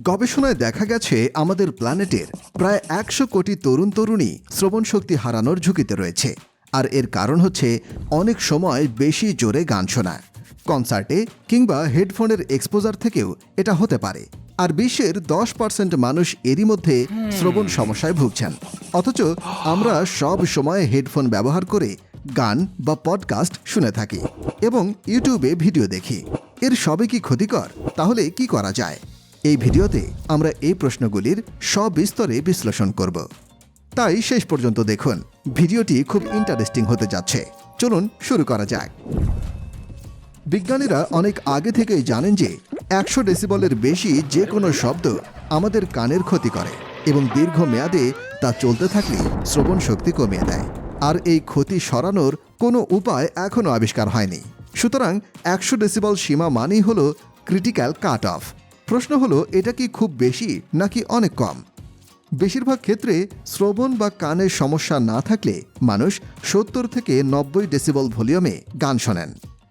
গবেষণায় দেখা গেছে আমাদের প্ল্যানেটের প্রায় ১০০ কোটি তরুণ তরুণী শ্রবণ শক্তি হারানোর ঝুঁকিতে রয়েছে। আর এর কারণ হচ্ছে অনেক সময় বেশি জোরে গান শোনা, কনসার্টে কিংবা হেডফোনের এক্সপোজার থেকেও এটা হতে পারে। আর বিশ্বের 10% মানুষ এরই মধ্যে শ্রবণ সমস্যায় ভুগছেন। অথচ আমরা সব সময় হেডফোন ব্যবহার করে গান বা পডকাস্ট শুনে থাকি এবং ইউটিউবে ভিডিও দেখি। এর সবই কি ক্ষতিকর? তাহলে কি করা যায়? এই ভিডিওতে আমরা এই প্রশ্নগুলির সবিস্তরে বিশ্লেষণ করব। তাই শেষ পর্যন্ত দেখুন, ভিডিওটি খুব ইন্টারেস্টিং হতে যাচ্ছে। চলুন শুরু করা যাক। বিজ্ঞানীরা অনেক আগে থেকেই জানেন যে 100 ডেসিবলের বেশি যে কোনো শব্দ আমাদের কানের ক্ষতি করে এবং দীর্ঘমেয়াদে তা চলতে থাকলে শ্রবণ শক্তি কমিয়ে দেয়। আর এই ক্ষতি সরানোর কোনো উপায় এখনও আবিষ্কার হয়নি। সুতরাং 100 ডেসিবল সীমা মানেই হলো ক্রিটিক্যাল কাট অফ। প্রশ্ন হলো, এটা কি খুব বেশি নাকি অনেক কম? বেশিরভাগ ক্ষেত্রে শ্রবণ বা কানের সমস্যা না থাকলে মানুষ 70 থেকে 90 ডেসিবল ভলিউমে গান শোনেন,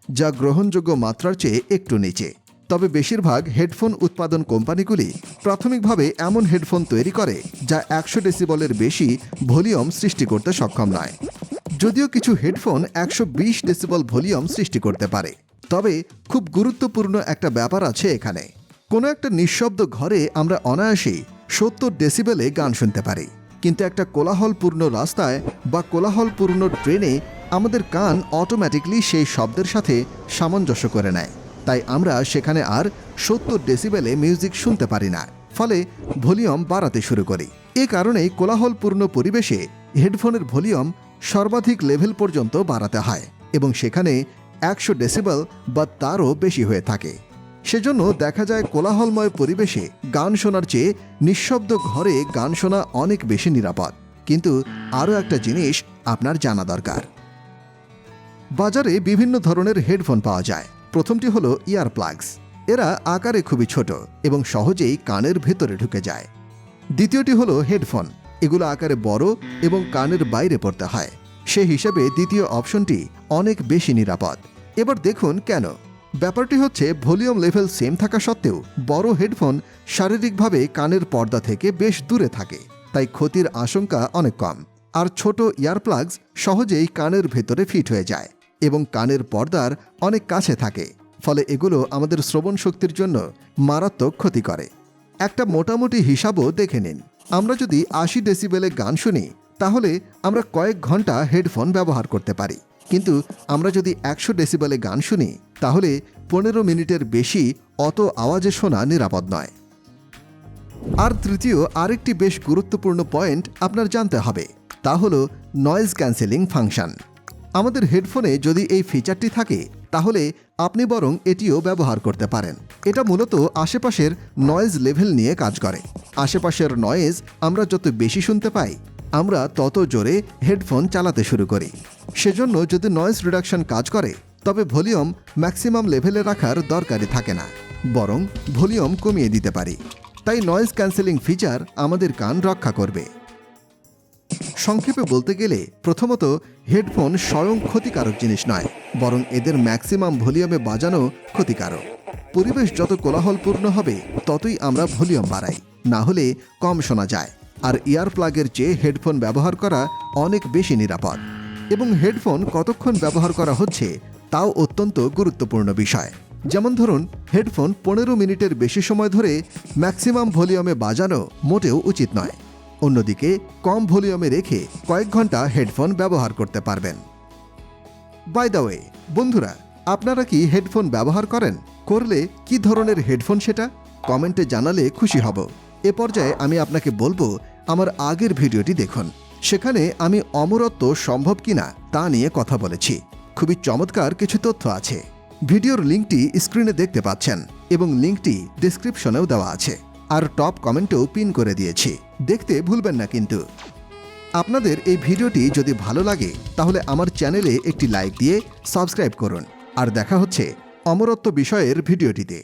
যা গ্রহণযোগ্য মাত্রার চেয়ে একটু নিচে। তবে বেশিরভাগ হেডফোন উৎপাদন কোম্পানিগুলি প্রাথমিকভাবে এমন হেডফোন তৈরি করে যা 100 ডেসিবলের বেশি ভলিউম সৃষ্টি করতে সক্ষম নয়। যদিও কিছু হেডফোন 120 ডেসিবল ভলিউম সৃষ্টি করতে পারে। তবে খুব গুরুত্বপূর্ণ একটা ব্যাপার আছে এখানে। কোনো একটা নিঃশব্দ ঘরে আমরা অনায়াসেই 70 ডেসিবেলে গান শুনতে পারি, কিন্তু একটা কোলাহলপূর্ণ রাস্তায় বা কোলাহলপূর্ণ ট্রেনে আমাদের কান অটোম্যাটিকলি সেই শব্দের সাথে সামঞ্জস্য করে নেয়। তাই আমরা সেখানে আর 70 ডেসিবেলে মিউজিক শুনতে পারি না, ফলে ভলিউম বাড়াতে শুরু করি। এ কারণেই কোলাহলপূর্ণ পরিবেশে হেডফোনের ভলিউম সর্বাধিক লেভেল পর্যন্ত বাড়াতে হয় এবং সেখানে 100 ডেসিবেল বা তারও বেশি হয়ে থাকে। সেজন্য দেখা যায় কোলাহলময় পরিবেশে গান শোনার চেয়ে নিঃশব্দ ঘরে গান শোনা অনেক বেশি নিরাপদ। কিন্তু আরও একটা জিনিস আপনার জানা দরকার। বাজারে বিভিন্ন ধরনের হেডফোন পাওয়া যায়। প্রথমটি হলো ইয়ার প্লাগস। এরা আকারে খুবই ছোট এবং সহজেই কানের ভেতরে ঢুকে যায়। দ্বিতীয়টি হলো হেডফোন। এগুলো আকারে বড় এবং কানের বাইরে পড়তে হয়। সে হিসেবে দ্বিতীয় অপশনটি অনেক বেশি নিরাপদ। এবার দেখুন কেন। ব্যাপারটি হচ্ছে, ভলিউম লেভেল সেম থাকা সত্ত্বেও বড় হেডফোন শারীরিকভাবে কানের পর্দা থেকে বেশ দূরে থাকে, তাই ক্ষতির আশঙ্কা অনেক কম। আর ছোট ইয়ারপ্লাগস সহজেই কানের ভেতরে ফিট হয়ে যায় এবং কানের পর্দার অনেক কাছে থাকে, ফলে এগুলো আমাদের শ্রবণ শক্তির জন্য মারাত্মক ক্ষতি করে। একটা মোটামুটি হিসাবও দেখে নিন। আমরা যদি 80 ডেসিবেলে গান শুনি, তাহলে আমরা কয়েক ঘন্টা হেডফোন ব্যবহার করতে পারি। কিন্তু আমরা যদি 100 ডেসিবেলে গান শুনি, তাহলে 15 মিনিটের বেশি অত আওয়াজে শোনা নিরাপদ নয়। আর তৃতীয় আরেকটি বেশ গুরুত্বপূর্ণ পয়েন্ট আপনার জানতে হবে, তা হলো নয়েজ ক্যান্সেলিং ফাংশন। আমাদের হেডফোনে যদি এই ফিচারটি থাকে, তাহলে আপনি বরং এটিও ব্যবহার করতে পারেন। এটা মূলত আশেপাশের নয়েজ লেভেল নিয়ে কাজ করে। আশেপাশের নয়েজ আমরা যত বেশি শুনতে পাই, আমরা তত জোরে হেডফোন চালাতে শুরু করি। সেজন্য যদি নয়েজ রিডাকশন কাজ করে, তবে ভলিউম ম্যাক্সিমাম লেভেলে রাখার দরকারই থাকে না, বরং ভলিউম কমিয়ে দিতে পারি। তাই নয়েজ ক্যান্সেলিং ফিচার আমাদের কান রক্ষা করবে। সংক্ষেপে বলতে গেলে, প্রথমত হেডফোন স্বয়ং ক্ষতিকারক জিনিস নয়, বরং এদের ম্যাক্সিমাম ভলিউমে বাজানো ক্ষতিকারক। পরিবেশ যত কোলাহলপূর্ণ হবে, ততই আমরা ভলিউম বাড়াই, না হলে কম শোনা যায়। আর ইয়ার প্লাগের চেয়ে হেডফোন ব্যবহার করা অনেক বেশি নিরাপদ। এবং হেডফোন কতক্ষণ ব্যবহার করা হচ্ছে তাও অত্যন্ত গুরুত্বপূর্ণ বিষয়। যেমন ধরুন, হেডফোন 15 মিনিটের বেশি সময় ধরে ম্যাক্সিমাম ভলিউমে বাজানো মোটেও উচিত নয়। অন্যদিকে কম ভলিউমে রেখে কয়েক ঘন্টা হেডফোন ব্যবহার করতে পারবেন। বাই দ্য ওয়ে, বন্ধুরা, আপনারা কি হেডফোন ব্যবহার করেন? করলে কি ধরনের হেডফোন সেটা কমেন্টে জানালে খুশি হব। এ পর্যায়ে আমি আপনাকে বলবো, আমার আগের ভিডিওটি দেখুন। সেখানে আমি অমরত্ব সম্ভব কিনা তা নিয়ে কথা বলেছি। খুবই চমৎকার কিছু তথ্য আছে। ভিডিওর লিঙ্কটি স্ক্রিনে দেখতে পাচ্ছেন এবং লিঙ্কটি ডেসক্রিপশনেও দেওয়া আছে। আর টপ কমেন্টেও পিন করে দিয়েছি, দেখতে ভুলবেন না কিন্তু। আপনাদের এই ভিডিওটি যদি ভালো লাগে, তাহলে আমার চ্যানেলে একটি লাইক দিয়ে সাবস্ক্রাইব করুন। আর দেখা হচ্ছে অমরত্ব বিষয়ের ভিডিওটিতে।